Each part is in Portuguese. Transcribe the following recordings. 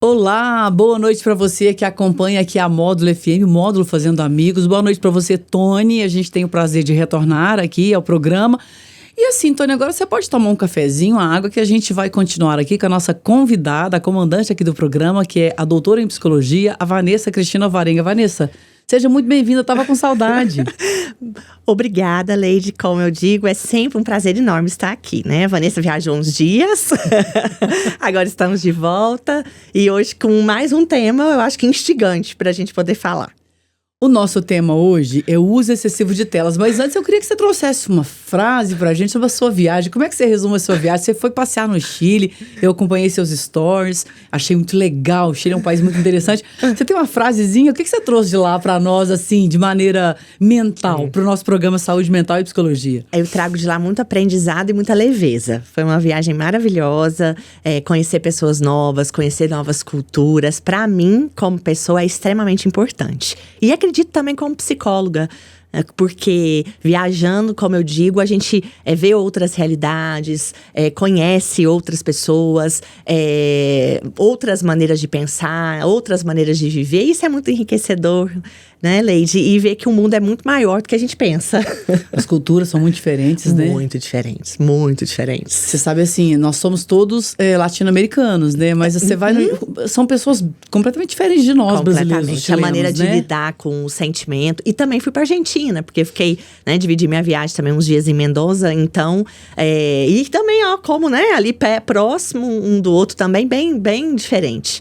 Olá, boa noite para você que acompanha aqui a Módulo FM, Módulo Fazendo Amigos. Boa noite para você, Tony. A gente tem o prazer de retornar aqui ao programa. E assim, Tony, agora você pode tomar um cafezinho, uma água, que a gente vai continuar aqui com a nossa convidada, a comandante aqui do programa, que é a doutora em psicologia, a Vanessa Cristina Alvarenga. Vanessa, seja muito bem-vinda, eu tava com saudade. Obrigada, Leide. Como eu digo, é sempre um prazer enorme estar aqui, né? A Vanessa viajou uns dias, agora estamos de volta. E hoje com mais um tema, eu acho que instigante para a gente poder falar. O nosso tema hoje é o uso excessivo de telas. Mas antes eu queria que você trouxesse uma frase pra gente sobre a sua viagem. Como é que você resume a sua viagem? Você foi passear no Chile, eu acompanhei seus stories, achei muito legal. O Chile é um país muito interessante. Você tem uma frasezinha? O que você trouxe de lá pra nós, assim, de maneira mental, pro nosso programa Saúde Mental e Psicologia? Eu trago de lá muito aprendizado e muita leveza. Foi uma viagem maravilhosa, conhecer pessoas novas, conhecer novas culturas. Pra mim, como pessoa, é extremamente importante. E acredito também como psicóloga, porque viajando, como eu digo, a gente vê outras realidades, conhece outras pessoas, outras maneiras de pensar, outras maneiras de viver. Isso é muito enriquecedor, né, Leide? E ver que o mundo é muito maior do que a gente pensa. As culturas são muito diferentes, né? Muito diferentes, muito diferentes. Você sabe assim, nós somos todos latino-americanos, né? Mas você vai são pessoas completamente diferentes de nós, brasileiros, chilenos, a maneira de né? lidar com o sentimento. E também fui pra Argentina, porque fiquei, né, dividi minha viagem também uns dias em Mendoza. Então, e também, como, né, ali próximo um do outro também, bem diferente.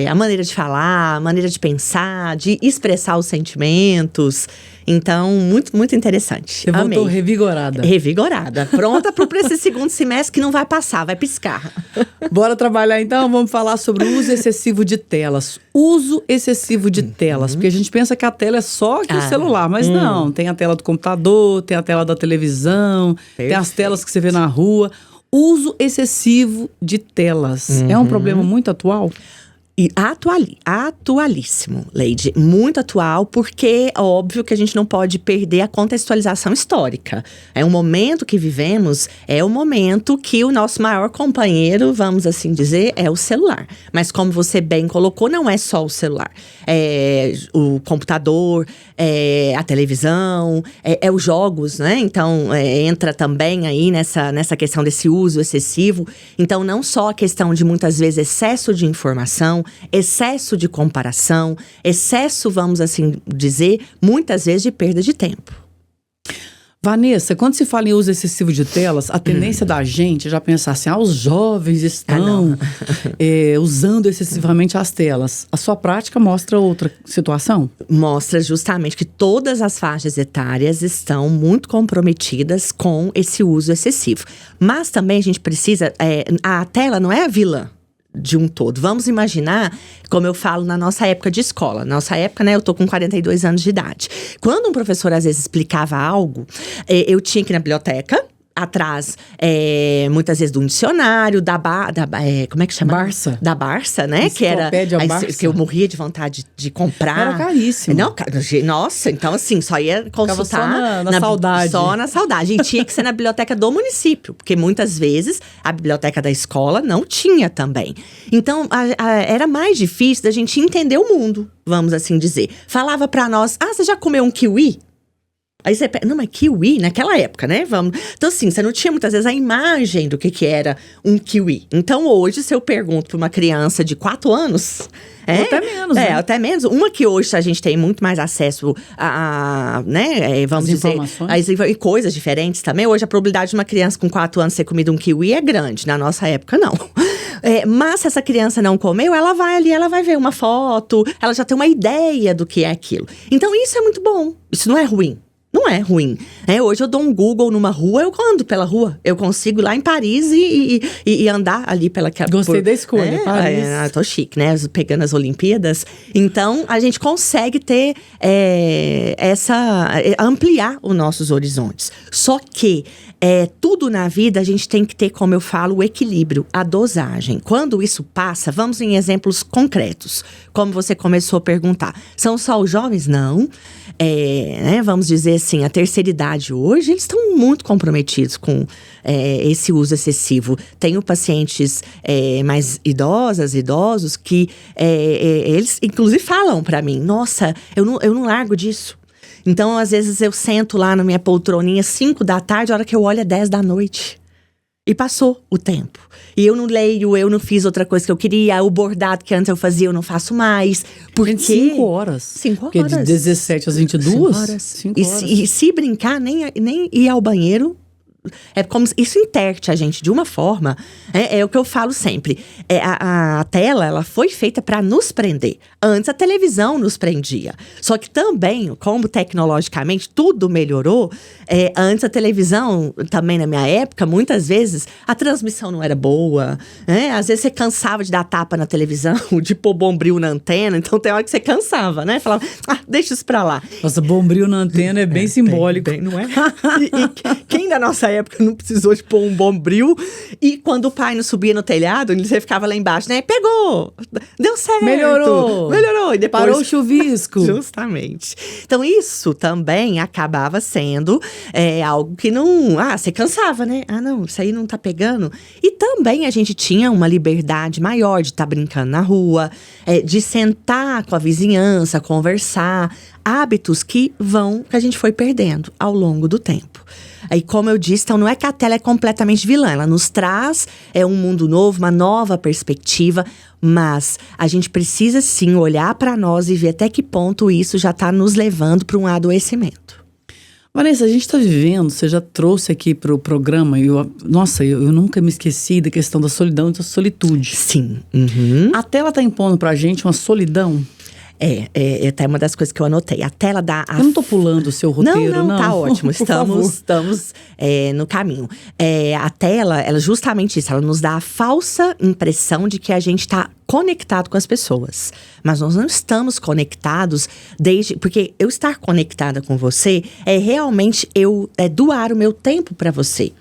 A maneira de falar, a maneira de pensar, de expressar os sentimentos. Então, muito, muito interessante. Você voltou revigorada. Revigorada. Pronta para esse segundo semestre que não vai passar, vai piscar. Bora trabalhar então? Vamos falar sobre o uso excessivo de telas. Uso excessivo de telas. Porque a gente pensa que a tela é só aqui o celular. Mas não, tem a tela do computador, tem a tela da televisão, tem as telas que você vê na rua. Uso excessivo de telas. É um problema muito atual? E atualíssimo, Leide. Muito atual, porque é óbvio que a gente não pode perder a contextualização histórica. É um momento que vivemos, é o momento que o nosso maior companheiro, vamos assim dizer, é o celular. Mas como você bem colocou, não é só o celular. É o computador, é a televisão, é os jogos, né? Então, entra também aí nessa questão desse uso excessivo. Então, não só a questão de, muitas vezes, excesso de informação, excesso de comparação, excesso, vamos assim dizer, muias vezes de perda de tempo. Vanessa, quando se fala em uso excessivo de telas, a tendência da gente é já pensar assim, os jovens estão usando excessivamente as telas. A sua prática mostra outra situação? Mostra justamente que todas as faixas etárias estão muito comprometidas com esse uso excessivo. Mas também a gente precisa, a tela não é a vilã de um todo. Vamos imaginar, como eu falo na nossa época de escola. Nossa época, né, eu tô com 42 anos de idade. Quando um professor, às vezes, explicava algo, eu tinha que ir na biblioteca, atrás, muitas vezes, de um dicionário, como é que chama? Barça. Da Barça, né? Que era Barça. Que eu morria de vontade de comprar. Era caríssimo. Não, nossa, então assim, só ia consultar. Ficava só na saudade. Só na saudade. E tinha que ser na biblioteca do município, porque muitas vezes a biblioteca da escola não tinha também. Então, era mais difícil da gente entender o mundo, vamos assim dizer. Falava pra nós, você já comeu um kiwi? Aí você pensa, não, mas kiwi, naquela época, né? Então, assim, você não tinha muitas vezes a imagem do que era um kiwi. Então, hoje, se eu pergunto pra uma criança de 4 anos... Ou até menos, né? Até menos. Uma que hoje a gente tem muito mais acesso né? Vamos dizer, e coisas diferentes também. Hoje, a probabilidade de uma criança com 4 anos ter comido um kiwi é grande. Na nossa época, não. Mas se essa criança não comeu, ela vai ali, ela vai ver uma foto, ela já tem uma ideia do que é aquilo. Então, isso é muito bom. Isso não é ruim. Não é ruim. Hoje eu dou um Google numa rua, eu ando pela rua. Eu consigo ir lá em Paris e andar ali pela... Gostei da escolha, Paris. Tô chique, né? Pegando as Olimpíadas. Então, a gente consegue ter ampliar os nossos horizontes. Só que Tudo na vida a gente tem que ter, como eu falo, o equilíbrio, a dosagem. Quando isso passa, vamos em exemplos concretos. Como você começou a perguntar. São só os jovens? Não. Vamos dizer assim, a terceira idade hoje, eles estão muito comprometidos com esse uso excessivo. Tenho pacientes mais idosos que eles inclusive falam pra mim, nossa, eu não largo disso. Então, às vezes, eu sento lá na minha poltroninha 5 da tarde, a hora que eu olho é 10 da noite. E passou o tempo. E eu não leio, eu não fiz outra coisa que eu queria. O bordado que antes eu fazia, eu não faço mais. Porque… 5 horas. 5 horas. Porque de 17 às 22? 5 horas. 5 horas. E se brincar, nem ir ao banheiro… É como se isso interte a gente de uma forma. É o que eu falo sempre. A tela, ela foi feita para nos prender. Antes a televisão nos prendia. Só que também, como tecnologicamente tudo melhorou, antes a televisão, também na minha época, muitas vezes a transmissão não era boa. Às vezes você cansava de dar tapa na televisão, de pôr bombril na antena. Então tem hora que você cansava, né? Falava, deixa isso pra lá. Nossa, bombril na antena é bem simbólico. Não é? E quem da nossa época não precisou de pôr um bombril? E quando o pai não subia no telhado, você ficava lá embaixo, né? Pegou! Deu certo! Melhorou! E depois… Parou o chuvisco! Justamente. Então, isso também acabava sendo algo que não… você cansava, né? Não, isso aí não tá pegando. E também a gente tinha uma liberdade maior de estar brincando na rua, de sentar com a vizinhança, conversar. Hábitos que a gente foi perdendo ao longo do tempo. Aí, como eu disse, então não é que a tela é completamente vilã, ela nos traz um mundo novo, uma nova perspectiva, mas a gente precisa sim olhar para nós e ver até que ponto isso já está nos levando para um adoecimento. Vanessa, a gente está vivendo, você já trouxe aqui para o programa, eu nunca me esqueci da questão da solidão e da solitude. Sim. Uhum. A tela está impondo para a gente uma solidão? Até uma das coisas que eu anotei. A tela dá… Eu não tô pulando o seu roteiro, não. Tá ótimo. Estamos no caminho. A tela, ela justamente isso. Ela nos dá a falsa impressão de que a gente tá conectado com as pessoas. Mas nós não estamos conectados porque eu estar conectada com você é realmente eu doar o meu tempo para você.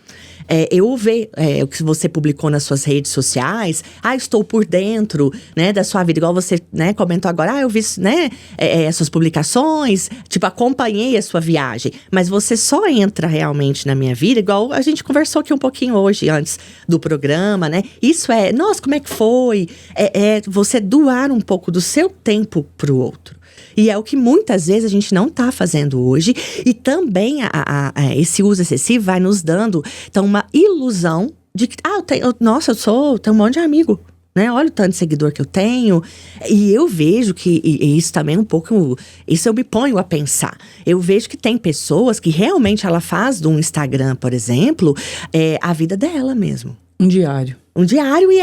Eu ver o que você publicou nas suas redes sociais. Estou por dentro, né, da sua vida. Igual você, né, comentou agora. Eu vi, né, as suas publicações. Tipo, acompanhei a sua viagem. Mas você só entra realmente na minha vida. Igual a gente conversou aqui um pouquinho hoje, antes do programa, né. Isso nossa, como é que foi? Você doar um pouco do seu tempo pro outro. E é o que muitas vezes a gente não está fazendo hoje. E também esse uso excessivo vai nos dando, então, uma ilusão de que… eu tenho um monte de amigo, né? Olha o tanto de seguidor que eu tenho. E eu vejo que isso também é um pouco… Isso eu me ponho a pensar. Eu vejo que tem pessoas que realmente ela faz do Instagram, por exemplo, a vida dela mesmo. Um diário e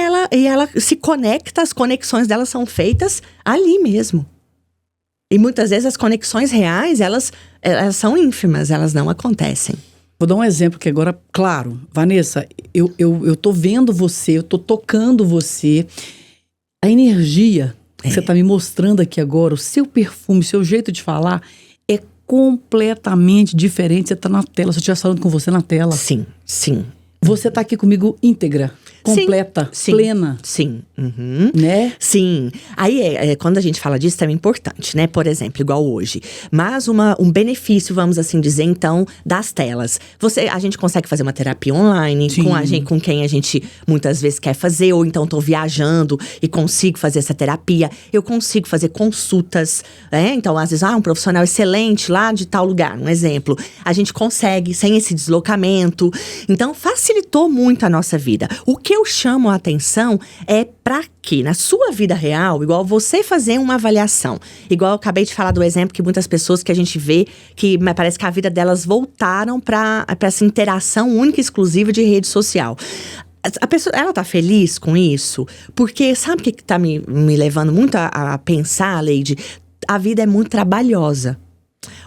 ela se conecta, as conexões dela são feitas ali mesmo. E muitas vezes as conexões reais, elas são ínfimas, elas não acontecem. Vou dar um exemplo que agora, claro, Vanessa, eu tô vendo você, eu tô tocando você. A energia que você tá me mostrando aqui agora, o seu perfume, o seu jeito de falar é completamente diferente. Você tá na tela, se eu estivesse falando com você na tela. Sim. Você tá aqui comigo íntegra, completa, sim, plena. Sim. Uhum. Né? Sim. Aí, quando a gente fala disso, é importante, né? Por exemplo, igual hoje. Mas um benefício, vamos assim dizer, então, das telas. A gente consegue fazer uma terapia online com quem a gente muitas vezes quer fazer. Ou então, tô viajando e consigo fazer essa terapia. Eu consigo fazer consultas, né? Então, às vezes, um profissional excelente lá de tal lugar, um exemplo. A gente consegue, sem esse deslocamento. Então, facilitou muito a nossa vida. O que eu chamo a atenção é para que na sua vida real, igual você fazer uma avaliação, igual eu acabei de falar do exemplo que muitas pessoas que a gente vê que parece que a vida delas voltaram para essa interação única e exclusiva de rede social. A pessoa, ela tá feliz com isso? Porque sabe o que tá me levando muito a pensar, Leide? A vida é muito trabalhosa.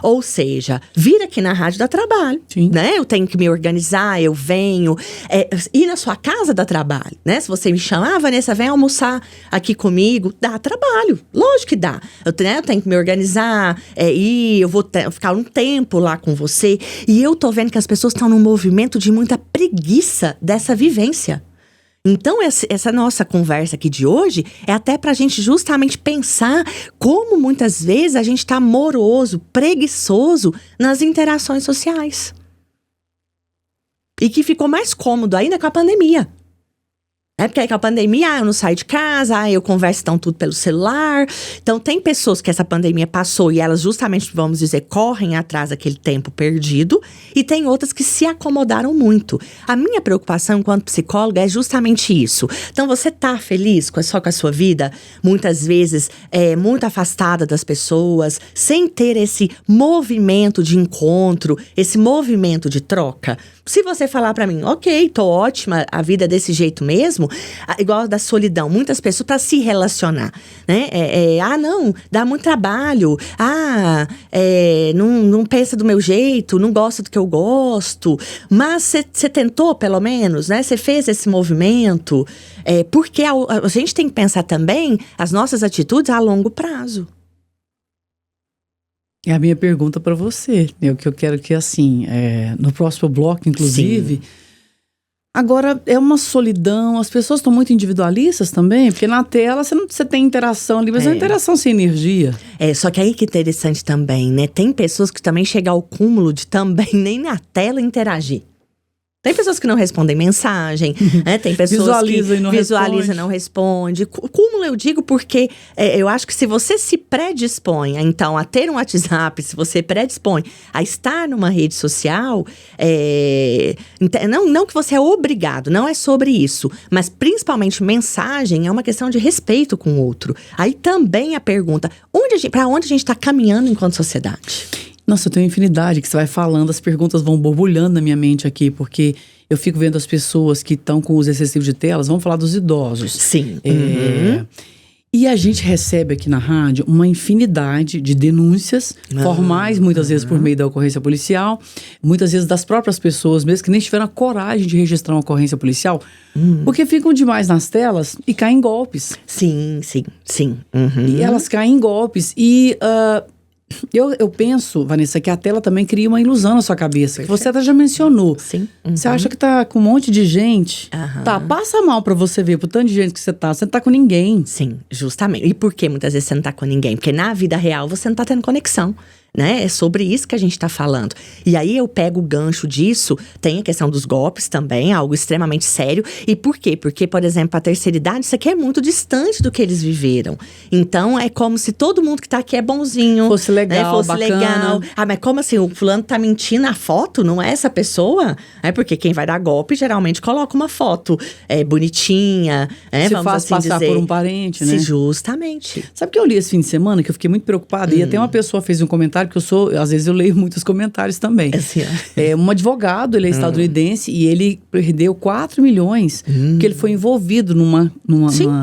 Ou seja, vir aqui na rádio dá trabalho, Sim. né? Eu tenho que me organizar, eu venho. Ir na sua casa dá trabalho, né? Se você me chamar, Vanessa, vem almoçar aqui comigo, dá trabalho. Lógico que dá. Eu tenho que me organizar, eu vou ficar um tempo lá com você. E eu tô vendo que as pessoas estão num movimento de muita preguiça dessa vivência. Então, essa nossa conversa aqui de hoje é até pra gente justamente pensar como muitas vezes a gente tá moroso, preguiçoso nas interações sociais. E que ficou mais cômodo ainda com a pandemia. Porque com a pandemia, eu não saio de casa, eu converso então tudo pelo celular. Então, tem pessoas que essa pandemia passou e elas justamente, vamos dizer, correm atrás daquele tempo perdido. E tem outras que se acomodaram muito. A minha preocupação enquanto psicóloga é justamente isso. Então, você tá feliz só com a sua vida? Muitas vezes, muito afastada das pessoas, sem ter esse movimento de encontro, esse movimento de troca. Se você falar pra mim, ok, tô ótima, a vida é desse jeito mesmo, igual da solidão, muitas pessoas pra se relacionar, né? Não, dá muito trabalho, não pensa do meu jeito, não gosta do que eu gosto, mas você tentou pelo menos, né? Você fez esse movimento, porque a gente tem que pensar também as nossas atitudes a longo prazo. É a minha pergunta para você, né? O que eu quero que, assim, no próximo bloco, inclusive. Sim. Agora, é uma solidão, as pessoas estão muito individualistas também, porque na tela você tem interação ali, mas é uma interação sem energia. Só que aí que é interessante também, né? Tem pessoas que também chegam ao cúmulo de também nem na tela interagir. Tem pessoas que não respondem mensagem, né? Tem pessoas visualiza que visualiza e não responde. Cúmulo eu digo porque eu acho que se você se predispõe, então, a ter um WhatsApp, se você predispõe a estar numa rede social, não que você é obrigado, não é sobre isso, mas principalmente mensagem é uma questão de respeito com o outro. Aí também a pergunta, para onde a gente está caminhando enquanto sociedade? Nossa, eu tenho infinidade que você vai falando, as perguntas vão borbulhando na minha mente aqui, porque eu fico vendo as pessoas que estão com uso excessivo de telas, vamos falar dos idosos. Sim. E a gente recebe aqui na rádio uma infinidade de denúncias formais, muitas vezes por meio da ocorrência policial, muitas vezes das próprias pessoas mesmo que nem tiveram a coragem de registrar uma ocorrência policial, porque ficam demais nas telas e caem em golpes. Sim. E elas caem em golpes e... Eu penso, Vanessa, que a tela também cria uma ilusão na sua cabeça. Perfeito. Que você até já mencionou. Sim. Você acha que tá com um monte de gente. Tá, passa mal pra você ver, pro tanto de gente que você não tá com ninguém. Sim, justamente. E por que muitas vezes você não tá com ninguém? Porque na vida real você não tá tendo conexão, né? É sobre isso que a gente tá falando. E aí eu pego o gancho disso, tem a questão dos golpes também, algo extremamente sério. E por quê? Porque, por exemplo, a terceira idade, isso aqui é muito distante do que eles viveram. Então, é como se todo mundo que tá aqui é bonzinho. Fosse legal, né? Fosse bacana. legal. Mas como assim? O fulano tá mentindo na foto? Não é essa pessoa? Porque quem vai dar golpe, geralmente coloca uma foto bonitinha. Se vamos faz assim passar dizer. por um parente, né? Justamente. Sabe o que eu li esse fim de semana? Que eu fiquei muito preocupada. E até uma pessoa fez um comentário, porque às vezes eu leio muitos comentários também. Assim, um advogado, ele é estadunidense e ele perdeu 4 milhões porque ele foi envolvido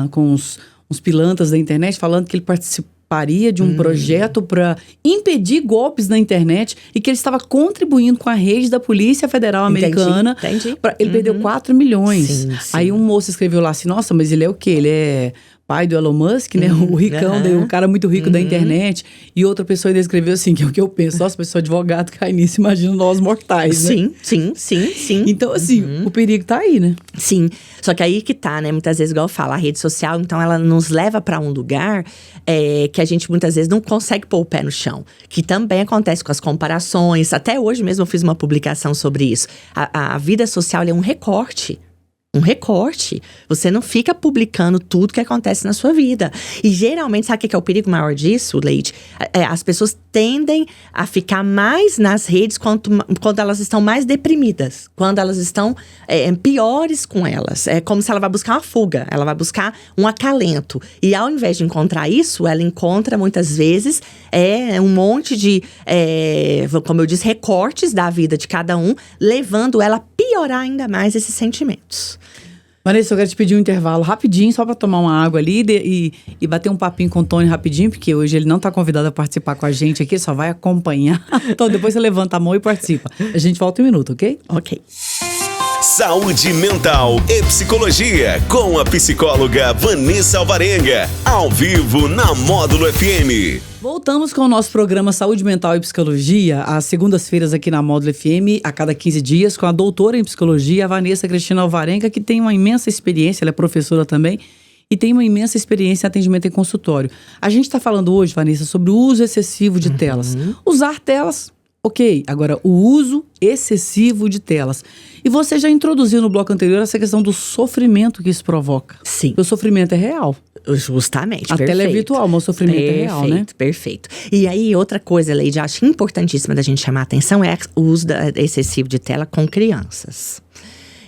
com uns pilantras da internet falando que ele participaria de um projeto para impedir golpes na internet e que ele estava contribuindo com a rede da Polícia Federal Americana. Entendi. Ele perdeu 4 milhões. Sim. Aí um moço escreveu lá assim, nossa, mas ele é o quê? Ele é pai do Elon Musk, né? O ricão, o cara muito rico da internet. E outra pessoa ainda escreveu assim, que é o que eu penso. Nossa, pessoa advogado cai nisso, imagina nós mortais, né? Sim. Então, assim, o perigo tá aí, né? Sim, só que aí que tá, né? Muitas vezes, igual eu falo, a rede social, então ela nos leva pra um lugar que a gente muitas vezes não consegue pôr o pé no chão. Que também acontece com as comparações. Até hoje mesmo eu fiz uma publicação sobre isso. A vida social é um recorte. Um recorte. Você não fica publicando tudo que acontece na sua vida. E geralmente, sabe o que é o perigo maior disso, Leide? As pessoas tendem a ficar mais nas redes quando elas estão mais deprimidas. Quando elas estão piores com elas. É como se ela vai buscar uma fuga. Ela vai buscar um acalento. E ao invés de encontrar isso, ela encontra muitas vezes um monte de, como eu disse, recortes da vida de cada um, levando ela a piorar ainda mais esses sentimentos. Vanessa, eu quero te pedir um intervalo rapidinho, só para tomar uma água ali e bater um papinho com o Tony rapidinho, porque hoje ele não tá convidado a participar com a gente aqui, só vai acompanhar. Então depois você levanta a mão e participa. A gente volta em um minuto, ok? Ok. Saúde mental e psicologia com a psicóloga Vanessa Alvarenga, ao vivo na Módulo FM. Voltamos com o nosso programa Saúde Mental e Psicologia, às segundas-feiras aqui na Módulo FM, a cada 15 dias, com a doutora em psicologia, a Vanessa Cristina Alvarenga, que tem uma imensa experiência, ela é professora também, e tem uma imensa experiência em atendimento em consultório. A gente está falando hoje, Vanessa, sobre o uso excessivo de telas. Usar telas, ok. Agora, o uso excessivo de telas. E você já introduziu no bloco anterior essa questão do sofrimento que isso provoca. Sim. O sofrimento é real. Justamente, A tela é virtual, mas o sofrimento é real, né? Perfeito. E aí, outra coisa, Leide, acho importantíssima da gente chamar a atenção é o uso excessivo de tela com crianças.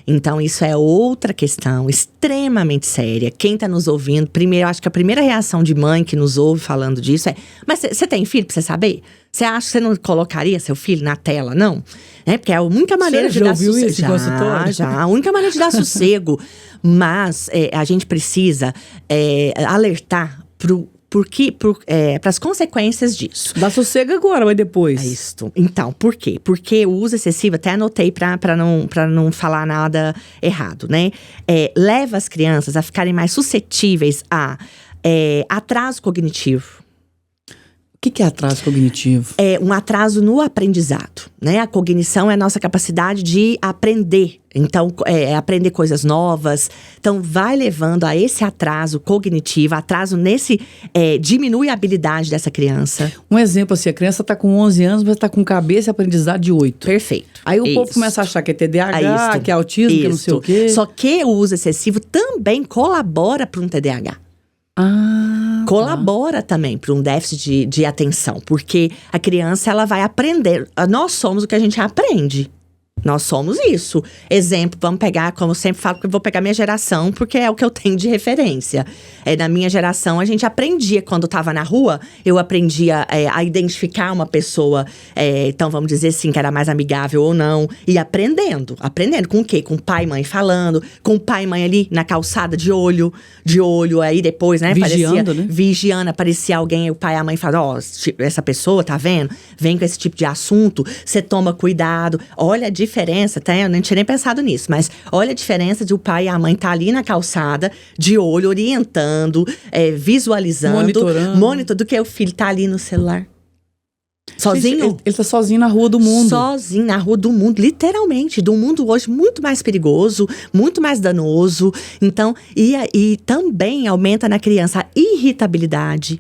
Então, isso é outra questão extremamente séria. Quem está nos ouvindo, primeiro, acho que a primeira reação de mãe que nos ouve falando disso é: mas você tem filho pra você saber? Você acha que você não colocaria seu filho na tela, não? Porque é a única maneira de dar sossego. Já, a única maneira de dar sossego. Mas a gente precisa alertar para as consequências disso. Dá sossego agora, mas depois. É isso. Então, por quê? Porque o uso excessivo, até anotei para não falar nada errado, né? Leva as crianças a ficarem mais suscetíveis a atraso cognitivo. O que é atraso cognitivo? É um atraso no aprendizado, né? A cognição é a nossa capacidade de aprender. Então, aprender coisas novas. Então, vai levando a esse atraso cognitivo, atraso nesse… diminui a habilidade dessa criança. Um exemplo assim, a criança está com 11 anos, mas está com cabeça e aprendizado de 8. Perfeito. Aí o povo começa a achar que é TDAH, que é autismo, que não sei o quê. Só que o uso excessivo também colabora para um TDAH. Colabora também para um déficit de atenção, porque a criança ela vai aprender. Nós somos o que a gente aprende. Nós somos isso. Exemplo, vamos pegar, como eu sempre falo, que eu vou pegar minha geração, porque é o que eu tenho de referência. Na minha geração, a gente aprendia, quando estava na rua, eu aprendia a identificar uma pessoa, então vamos dizer assim, que era mais amigável ou não. E aprendendo com o quê? Com pai e mãe falando, com o pai e mãe ali na calçada de olho, aí depois, né? Vigiando, aparecia alguém, o pai e a mãe falam, essa pessoa, tá vendo? Vem com esse tipo de assunto, você toma cuidado, olha a diferença, tá? Eu não tinha nem pensado nisso, mas olha a diferença de o pai e a mãe tá ali na calçada, de olho, orientando, visualizando, monitorando, do que o filho tá ali no celular. Sozinho? Gente, ele tá sozinho na rua do mundo. Sozinho na rua do mundo, literalmente. Do mundo hoje muito mais perigoso, muito mais danoso. Então, e também aumenta na criança a irritabilidade.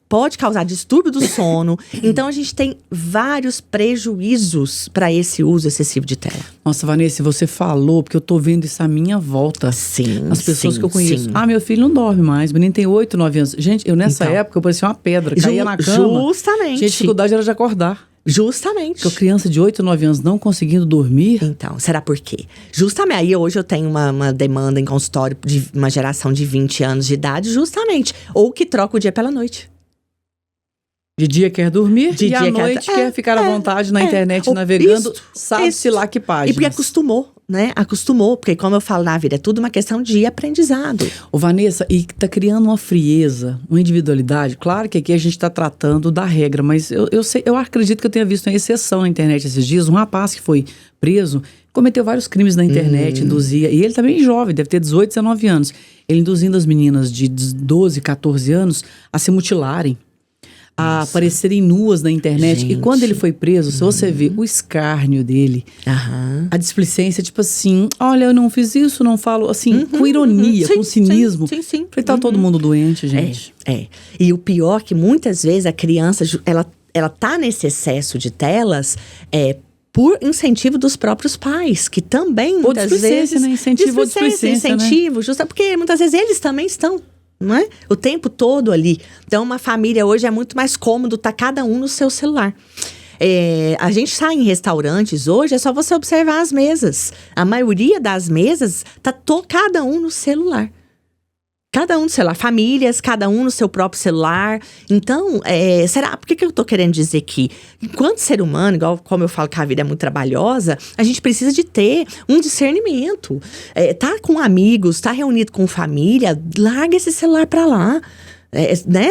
Pode causar distúrbio do sono. Então, a gente tem vários prejuízos para esse uso excessivo de tela. Nossa, Vanessa, você falou, porque eu tô vendo isso à minha volta. Sim, as pessoas que eu conheço. Sim. Meu filho não dorme mais, o menino tem 8, 9 anos. Gente, eu nessa época, eu parecia uma pedra, caía na cama. Justamente. Tinha dificuldade era de acordar. Justamente. Porque a criança de 8, 9 anos não conseguindo dormir. Então, será por quê? Justamente, aí hoje eu tenho uma demanda em consultório de uma geração de 20 anos de idade, justamente. Ou que troca o dia pela noite. De dia quer dormir e à noite quer ficar à vontade na internet navegando, sabe-se lá que páginas. E porque acostumou, né? Acostumou, porque como eu falo na vida, é tudo uma questão de aprendizado. Ô Vanessa, e tá criando uma frieza, uma individualidade. Claro que aqui a gente tá tratando da regra, mas eu acredito que eu tenha visto uma exceção na internet esses dias. Um rapaz que foi preso, cometeu vários crimes na internet, induzia, e ele também jovem, deve ter 18, 19 anos. Ele induzindo as meninas de 12, 14 anos a se mutilarem. A aparecerem nuas na internet. Gente. E quando ele foi preso, se você vê o escárnio dele, a displicência, tipo assim, olha, eu não fiz isso, não falo, assim, com ironia, com cinismo. Sim. Falei, tá todo mundo doente, gente. E o pior é que muitas vezes a criança, ela tá nesse excesso de telas, por incentivo dos próprios pais, que também muitas vezes… Né? Incentivo, justo porque muitas vezes eles também estão, não é? O tempo todo ali. Então, uma família hoje é muito mais cômodo estar cada um no seu celular. A gente sai em restaurantes hoje, é só você observar as mesas. A maioria das mesas tá cada um no celular. Cada um no celular. Famílias, cada um no seu próprio celular. Então, por que eu tô querendo dizer que, enquanto ser humano, igual como eu falo que a vida é muito trabalhosa, a gente precisa de ter um discernimento. Tá com amigos, tá reunido com família, larga esse celular pra lá.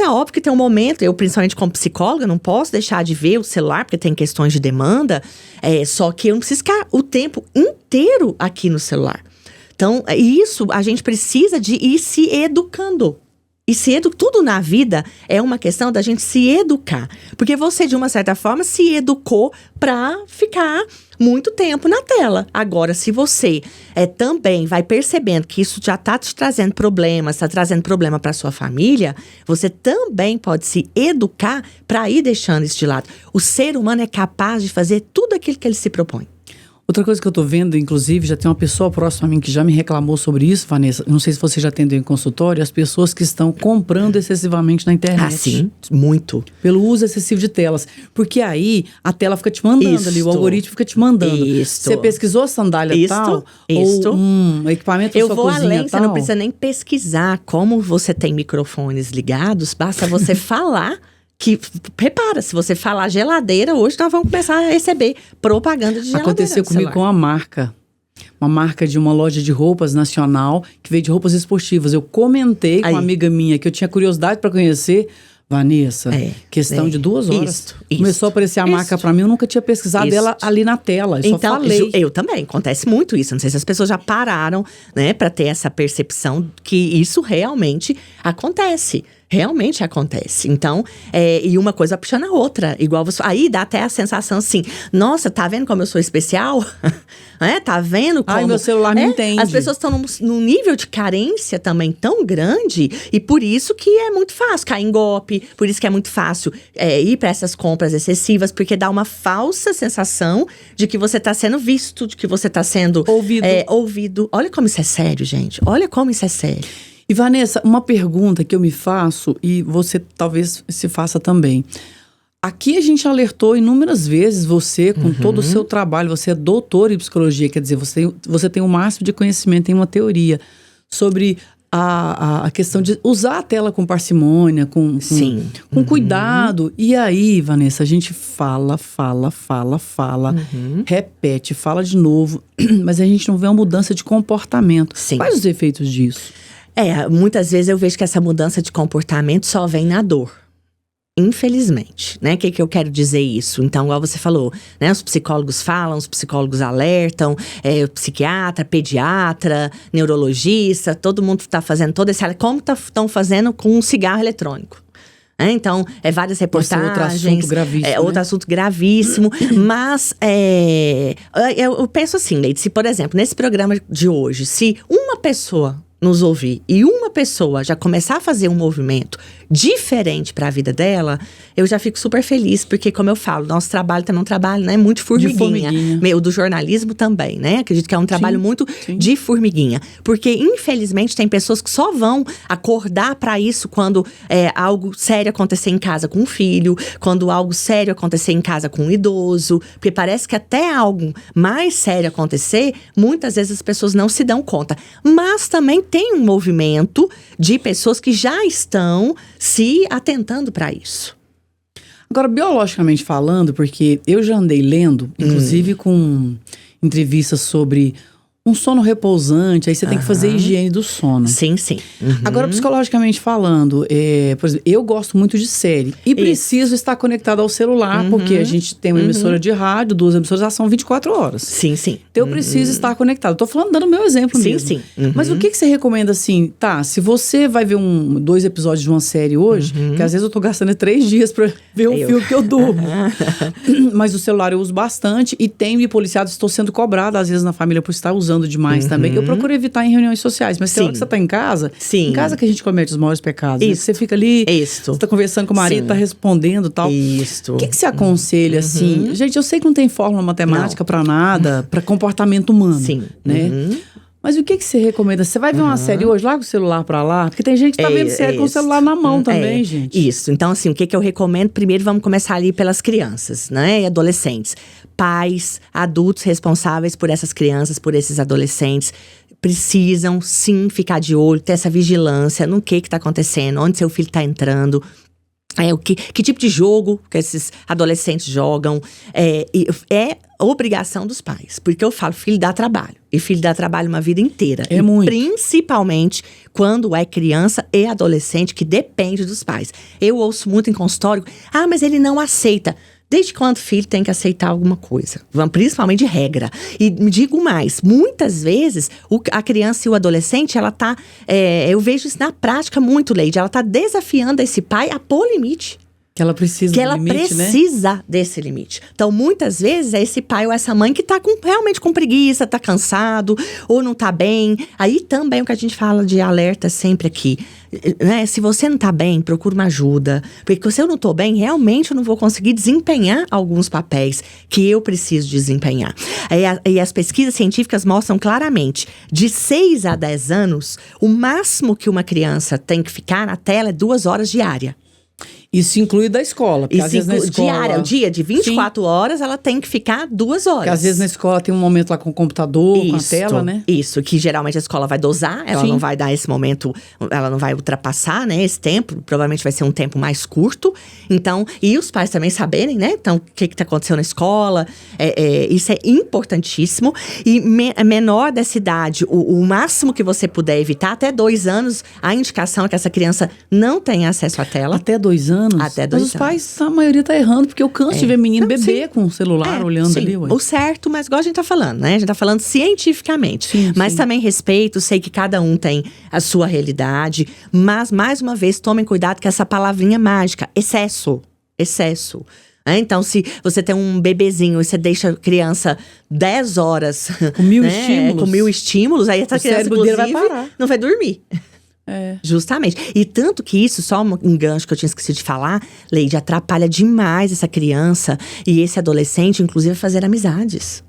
Óbvio que tem um momento, eu principalmente como psicóloga, não posso deixar de ver o celular, porque tem questões de demanda, só que eu não preciso ficar o tempo inteiro aqui no celular. Então, isso a gente precisa de ir se educando. Tudo na vida é uma questão da gente se educar. Porque você, de uma certa forma, se educou pra ficar muito tempo na tela. Agora, se você também vai percebendo que isso já tá te trazendo problemas, tá trazendo problema pra sua família, você também pode se educar pra ir deixando isso de lado. O ser humano é capaz de fazer tudo aquilo que ele se propõe. Outra coisa que eu tô vendo, inclusive, já tem uma pessoa próxima a mim que já me reclamou sobre isso, Vanessa. Não sei se você já atendeu em consultório, as pessoas que estão comprando excessivamente na internet. Ah, sim, muito. Pelo uso excessivo de telas. Porque aí a tela fica te mandando ali, o algoritmo fica te mandando. Isso. Você pesquisou sandália tal, ou equipamento da sua cozinha tal. Eu vou além, você não precisa nem pesquisar. Como você tem microfones ligados, basta você falar. Que, repara, se você falar geladeira, hoje nós vamos começar a receber propaganda de geladeira. Aconteceu comigo com uma marca de uma loja de roupas nacional, que veio de roupas esportivas. Eu comentei com uma amiga minha que eu tinha curiosidade para conhecer. Vanessa, questão de 2 horas. Começou a aparecer a marca pra mim, eu nunca tinha pesquisado ela ali na tela. Eu só falei. Eu também, acontece muito isso. Não sei se as pessoas já pararam, né, pra ter essa percepção que isso realmente acontece. Realmente acontece. Então, e uma coisa puxando a outra. Igual você. Aí dá até a sensação assim: nossa, tá vendo como eu sou especial? Tá vendo como. Ai, meu celular me entende. As pessoas estão num nível de carência também tão grande. E por isso que é muito fácil cair em golpe. Por isso que é muito fácil ir para essas compras excessivas. Porque dá uma falsa sensação de que você tá sendo visto, de que você tá sendo ouvido. Olha como isso é sério, gente. Olha como isso é sério. E Vanessa, uma pergunta que eu me faço, e você talvez se faça também. Aqui a gente alertou inúmeras vezes você, com todo o seu trabalho, você é doutor em psicologia, quer dizer, você tem o máximo de conhecimento, tem uma teoria sobre a questão de usar a tela com parcimônia, com cuidado. E aí, Vanessa, a gente fala, repete, fala de novo, mas a gente não vê uma mudança de comportamento. Sim. Quais os efeitos disso? Muitas vezes eu vejo que essa mudança de comportamento só vem na dor. Infelizmente, né? O que eu quero dizer isso? Então, igual você falou, né? Os psicólogos falam, os psicólogos alertam, psiquiatra, pediatra, neurologista, todo mundo tá fazendo todo esse... Como estão fazendo com um cigarro eletrônico? Então, várias reportagens. Outro assunto gravíssimo. Outro assunto gravíssimo. Mas, eu penso assim, Leide, se, por exemplo, nesse programa de hoje, se uma pessoa nos ouvir e uma pessoa já começar a fazer um movimento diferente para a vida dela, eu já fico super feliz, porque como eu falo, nosso trabalho também é um trabalho, né, muito formiguinha. Meu, do jornalismo também, né? Acredito que é um trabalho muito de formiguinha, porque infelizmente tem pessoas que só vão acordar para isso quando algo sério acontecer em casa com um filho, quando algo sério acontecer em casa com um idoso, porque parece que até algo mais sério acontecer, muitas vezes as pessoas não se dão conta, mas também tem um movimento de pessoas que já estão se atentando para isso. Agora, biologicamente falando, porque eu já andei lendo, inclusive com entrevistas sobre um sono repousante, aí você tem que fazer a higiene do sono. Sim. Agora, psicologicamente falando, por exemplo, eu gosto muito de série e preciso estar conectado ao celular, porque a gente tem uma emissora de rádio, 2 emissoras, já são 24 horas. Sim. Então eu preciso estar conectado. Tô falando, dando meu exemplo mesmo. Sim. Mas o que você recomenda assim? Tá, se você vai ver 2 episódios de uma série hoje, que às vezes eu tô gastando 3 dias pra ver um filme que eu durmo. Mas o celular eu uso bastante e tenho me policiado, estou sendo cobrado às vezes na família por estar usando demais também. Eu procuro evitar em reuniões sociais, mas tem hora que você tá em casa, em casa que a gente comete os maiores pecados. Né? Você fica ali, você tá conversando com o marido, tá respondendo e tal. O que você aconselha, assim? Gente, eu sei que não tem fórmula matemática pra nada, pra comportamento humano, né? Mas o que você recomenda? Você vai ver uma série hoje, larga o celular pra lá? Porque tem gente que tá vendo série com o celular na mão também, gente. Isso. Então, assim, o que eu recomendo? Primeiro, vamos começar ali pelas crianças, né? E adolescentes. Pais, adultos responsáveis por essas crianças, por esses adolescentes. precisam sim ficar de olho, ter essa vigilância no que tá acontecendo, onde seu filho tá entrando. Que tipo de jogo que esses adolescentes jogam. É obrigação dos pais. Porque eu falo, filho dá trabalho. E filho dá trabalho uma vida inteira. Muito. Principalmente quando é criança e adolescente, que depende dos pais. Eu ouço muito em consultório, mas ele não aceita. Desde quando o filho tem que aceitar alguma coisa? Principalmente de regra. E me digo mais, muitas vezes a criança e o adolescente, ela tá… eu vejo isso na prática muito, Leide. Ela tá desafiando esse pai a pôr limite. Que ela precisa Que do ela limite, precisa desse limite. Então, muitas vezes, é esse pai ou essa mãe que tá realmente com preguiça, tá cansado, ou não tá bem. Aí também o que a gente fala de alerta sempre aqui, né? Se você não tá bem, procura uma ajuda. Porque se eu não tô bem, realmente eu não vou conseguir desempenhar alguns papéis que eu preciso desempenhar. E as pesquisas científicas mostram claramente, de 6 a 10 anos, o máximo que uma criança tem que ficar na tela é 2 horas diárias. Isso inclui da escola. Porque às vezes na escola… Diária, o dia de 24 horas, ela tem que ficar 2 horas. Porque às vezes na escola tem um momento lá com o computador, com a tela, né? Isso, que geralmente a escola vai dosar, ela não vai dar esse momento, ela não vai ultrapassar, né, esse tempo, provavelmente vai ser um tempo mais curto. Então, e os pais também saberem, né, então, o que tá acontecendo na escola, isso é importantíssimo. E menor dessa idade, o máximo que você puder evitar, até 2 anos, a indicação é que essa criança não tenha acesso à tela. Até 2 anos? Até 2 anos. Mas os pais, a maioria tá errando, porque eu canso de ver menino bebê sim. com o celular olhando sim. ali. Ué. O certo, mas igual a gente tá falando, né? A gente tá falando cientificamente. Sim, mas também respeito, sei que cada um tem a sua realidade. Mas, mais uma vez, tomem cuidado com essa palavrinha mágica. Excesso. Excesso. Então, se você tem um bebezinho e você deixa a criança 10 horas… Com 1000 estímulos. Com 1000 estímulos, aí essa criança, inclusive, vai parar. não vai dormir. Justamente. E tanto que isso, só um gancho que eu tinha esquecido de falar, Leide, atrapalha demais essa criança e esse adolescente, inclusive, a fazer amizades.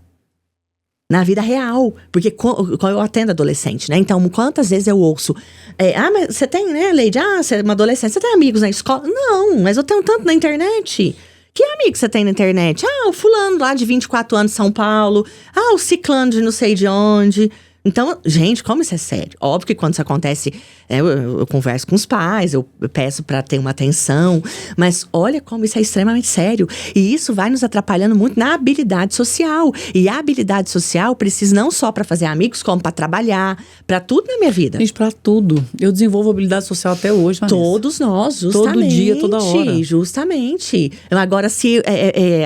Na vida real. Porque eu atendo adolescente, né? Então, quantas vezes eu ouço… mas você tem, né, Leide? Você é uma adolescente, você tem amigos na escola? Não, mas eu tenho tanto na internet. Que amigo você tem na internet? O fulano lá de 24 anos de São Paulo. O ciclano de não sei de onde… Então, gente, como isso é sério? Óbvio que quando isso acontece, eu converso com os pais, eu peço pra ter uma atenção. Mas olha como isso é extremamente sério. E isso vai nos atrapalhando muito na habilidade social. E a habilidade social precisa não só pra fazer amigos, como pra trabalhar, pra tudo na minha vida. Gente, pra tudo. Eu desenvolvo habilidade social até hoje, Vanessa. Todos nós, justamente. Todo dia, toda hora. Justamente. Agora, se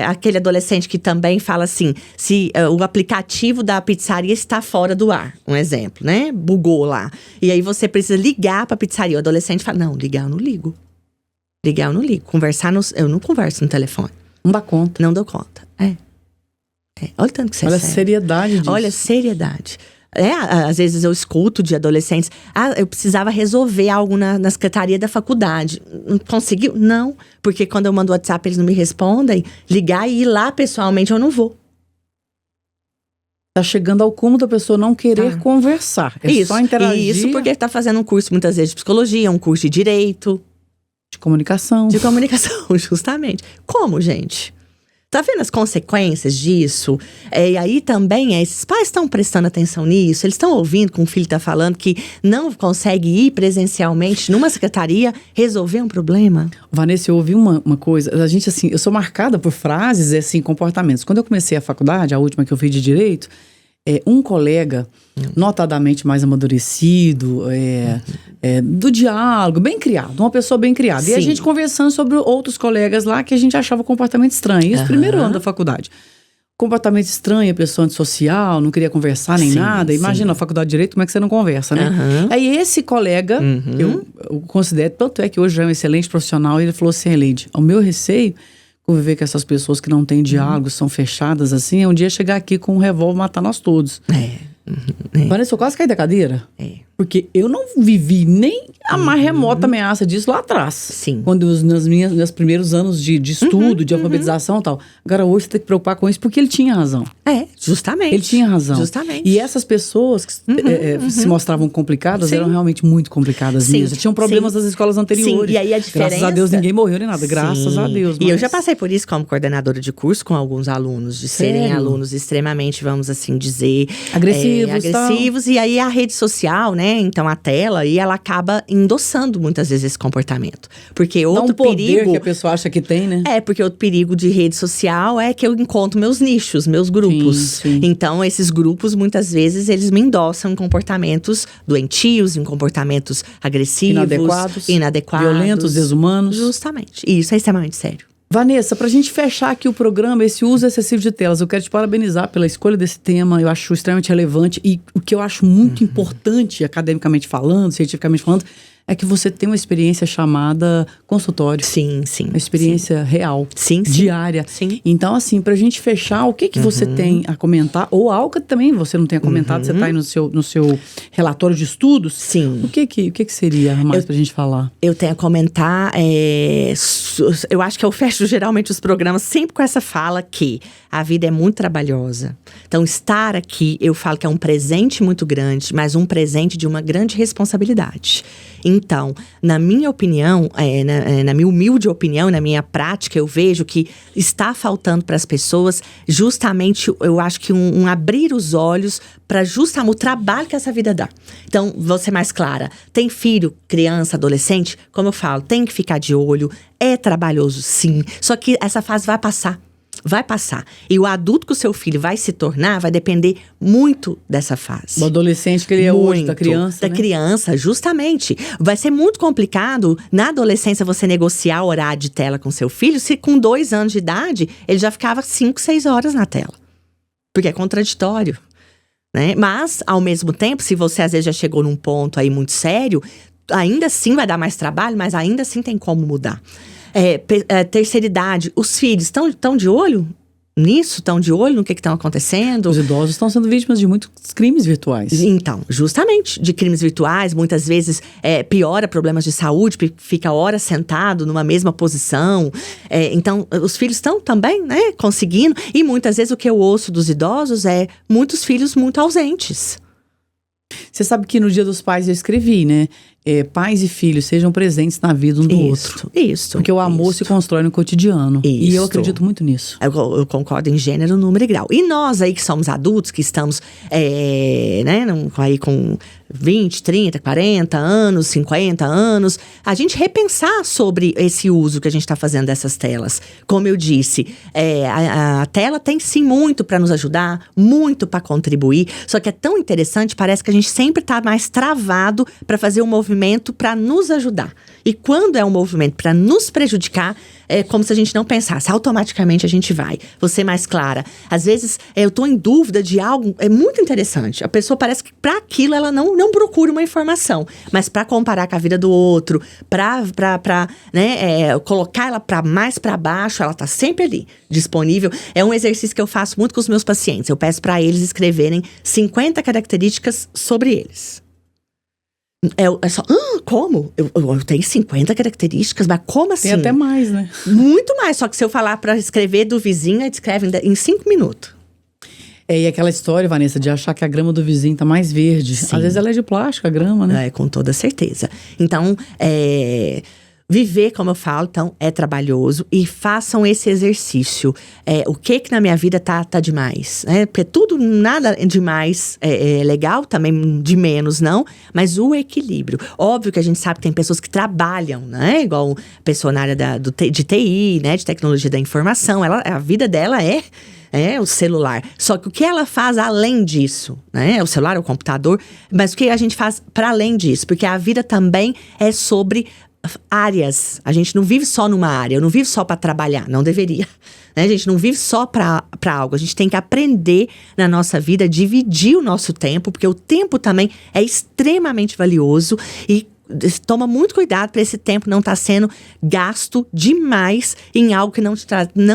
aquele adolescente que também fala assim, se o aplicativo da pizzaria está fora do ar. Um exemplo, né? Bugou lá. E aí você precisa ligar pra pizzaria. O adolescente fala, não, ligar eu não ligo. Ligar eu não ligo. Eu não converso no telefone. Não dá conta. Não dou conta. Olha o tanto que você Olha é a sério. seriedade disso. Olha a seriedade. Às vezes eu escuto de adolescentes, eu precisava resolver algo na secretaria da faculdade. Não conseguiu? Não. Porque quando eu mando o WhatsApp eles não me respondem. Ligar e ir lá pessoalmente eu não vou. Tá chegando ao cúmulo da pessoa não querer conversar. Só interagir. Isso porque tá fazendo um curso, muitas vezes, de psicologia, um curso de direito. De comunicação. De comunicação, justamente. Como, gente? Tá vendo as consequências disso? E aí também, esses pais estão prestando atenção nisso? Eles estão ouvindo com o filho tá falando que não consegue ir presencialmente numa secretaria resolver um problema? Vanessa, eu ouvi uma coisa. A gente, assim, eu sou marcada por frases, assim, comportamentos. Quando eu comecei a faculdade, a última que eu fiz de Direito, um colega, notadamente mais amadurecido, do diálogo, bem criado, uma pessoa bem criada. Sim. E a gente conversando sobre outros colegas lá que a gente achava comportamento estranho. Isso primeiro ano da faculdade. Comportamento estranho, pessoa antissocial, não queria conversar nem nada. Imagina, a faculdade de Direito, como é que você não conversa, né? Aí esse colega, eu considero, tanto é que hoje já é um excelente profissional, ele falou assim, Leide, o meu receio, conviver com essas pessoas que não têm diálogo, são fechadas assim, é um dia chegar aqui com um revólver e matar nós todos. Vanessa, eu quase caí da cadeira. Porque eu não vivi nem a mais remota ameaça disso lá atrás. Sim. Quando meus primeiros anos de estudo, de alfabetização e tal. Agora hoje você tem que preocupar com isso porque ele tinha razão. Justamente. Ele tinha razão. Justamente. E essas pessoas que se mostravam complicadas Sim. eram realmente muito complicadas Sim. mesmo. Tinham problemas das escolas anteriores. Sim, e aí a diferença... Graças a Deus ninguém morreu nem nada. Graças a Deus. E eu já passei por isso como coordenadora de curso com alguns alunos, de serem Sério? alunos extremamente, vamos assim dizer… Agressivos, E aí a rede social, né, então a tela, e ela acaba endossando muitas vezes esse comportamento. Porque Dá outro um poder perigo… que a pessoa acha que tem, né? Porque outro perigo de rede social é que eu encontro meus nichos, meus grupos. Sim. Então, esses grupos, muitas vezes, eles me endossam em comportamentos doentios, em comportamentos agressivos, inadequados. Violentos, desumanos. Justamente. E isso é extremamente sério. Vanessa, pra gente fechar aqui o programa, esse uso excessivo de telas, eu quero te parabenizar pela escolha desse tema, eu acho extremamente relevante e o que eu acho muito importante, academicamente falando, cientificamente falando, é que você tem uma experiência chamada consultório. Sim. Uma experiência real, Sim. diária. Sim. Então, assim, pra gente fechar, o que você tem a comentar, ou algo que também você não tenha comentado, você tá aí no seu relatório de estudos. Sim. O que seria mais pra gente falar? Eu tenho a comentar, eu acho que eu fecho geralmente os programas sempre com essa fala que a vida é muito trabalhosa. Então, estar aqui, eu falo que é um presente muito grande, mas um presente de uma grande responsabilidade. Então, na minha opinião, na minha humilde opinião, na minha prática, eu vejo que está faltando para as pessoas justamente, eu acho que um abrir os olhos para justamente o trabalho que essa vida dá. Então, vou ser mais clara. Tem filho, criança, adolescente, como eu falo, tem que ficar de olho. É trabalhoso, sim. Só que essa fase vai passar. Vai passar. E o adulto que o seu filho vai se tornar vai depender muito dessa fase. Do adolescente que ele é hoje, da criança, Da criança, justamente. Vai ser muito complicado, na adolescência, você negociar o horário de tela com seu filho, se com 2 anos de idade, ele já ficava 5, 6 horas na tela. Porque é contraditório, né? Mas, ao mesmo tempo, se você às vezes já chegou num ponto aí muito sério, ainda assim vai dar mais trabalho, mas ainda assim tem como mudar. Terceira idade, os filhos estão de olho nisso? Estão de olho no que estão acontecendo? Os idosos estão sendo vítimas de muitos crimes virtuais. Então, justamente, de crimes virtuais, muitas vezes piora problemas de saúde, fica horas sentado numa mesma posição. Então, os filhos estão também, né, conseguindo. E muitas vezes o que eu ouço dos idosos é muitos filhos muito ausentes. Você sabe que no Dia dos Pais eu escrevi, né? Pais e filhos sejam presentes na vida um do outro. Isso. Porque o amor se constrói no cotidiano. Isso. E eu acredito muito nisso. Eu concordo em gênero, número e grau. E nós aí que somos adultos, que estamos aí com 20, 30, 40 anos, 50 anos, a gente repensar sobre esse uso que a gente está fazendo dessas telas. Como eu disse, a tela tem sim muito para nos ajudar, muito para contribuir, só que é tão interessante, parece que a gente sempre está mais travado para fazer um movimento para nos ajudar. E quando é um movimento para nos prejudicar, é como se a gente não pensasse, automaticamente a gente vai. Vou ser mais clara. Às vezes, eu estou em dúvida de algo, é muito interessante. A pessoa parece que para aquilo ela não procura uma informação. Mas para comparar com a vida do outro, para colocar ela mais para baixo, ela está sempre ali, disponível. É um exercício que eu faço muito com os meus pacientes. Eu peço para eles escreverem 50 características sobre eles. Como? Eu tenho 50 características, mas como assim? Tem até mais, né? Muito mais, só que se eu falar para escrever do vizinho, ele escreve em 5 minutos. E aquela história, Vanessa, de achar que a grama do vizinho tá mais verde. Sim. Às vezes ela é de plástico, a grama, né? Com toda certeza. Então, viver, como eu falo, então, é trabalhoso. E façam esse exercício. O que na minha vida tá demais? Porque nada demais é legal, também de menos não. Mas o equilíbrio. Óbvio que a gente sabe que tem pessoas que trabalham, né? Igual pessoa na área de TI, né? De tecnologia da informação. A vida dela é o celular. Só que o que ela faz além disso, né? O celular, o computador. Mas o que a gente faz para além disso? Porque a vida também é sobre áreas. A gente não vive só numa área. Eu não vivo só para trabalhar. Não deveria. Né? A gente não vive só para algo. A gente tem que aprender na nossa vida, dividir o nosso tempo, porque o tempo também é extremamente valioso. E toma muito cuidado para esse tempo não estar sendo gasto demais em algo que não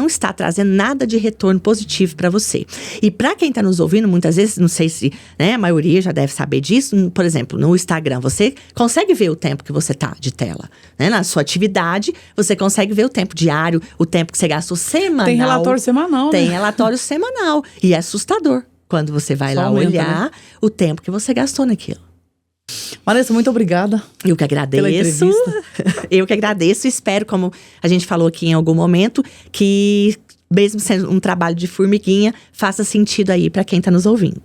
está trazendo nada de retorno positivo para você. E para quem está nos ouvindo, muitas vezes, não sei se, né, a maioria já deve saber disso, por exemplo, no Instagram, você consegue ver o tempo que você tá de tela, né? Na sua atividade, você consegue ver o tempo diário, o tempo que você gastou semanal. Tem relatório semanal, Tem né? relatório semanal. E é assustador quando você vai Só lá aumenta, olhar, né? o tempo que você gastou naquilo. Vanessa, muito obrigada. Eu que Pela agradeço. entrevista. Eu que agradeço e espero, como a gente falou aqui em algum momento, que mesmo sendo um trabalho de formiguinha, faça sentido aí para quem tá nos ouvindo.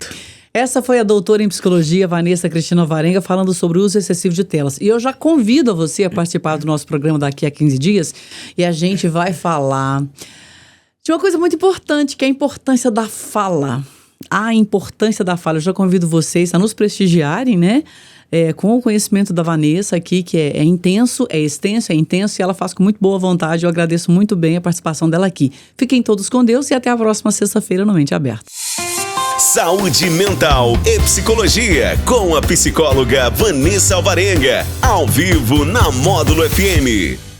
Essa foi a doutora em psicologia, Vanessa Cristina Alvarenga, falando sobre o uso excessivo de telas. E eu já convido você a participar do nosso programa daqui a 15 dias. E a gente vai falar de uma coisa muito importante, que é a importância da fala. A importância da fala. Eu já convido vocês a nos prestigiarem, né? Com o conhecimento da Vanessa aqui, que é intenso, é extenso, é intenso. E ela faz com muito boa vontade. Eu agradeço muito bem a participação dela aqui. Fiquem todos com Deus e até a próxima sexta-feira no Mente Aberta. Saúde Mental e Psicologia, com a psicóloga Vanessa Alvarenga, ao vivo na Módulo FM.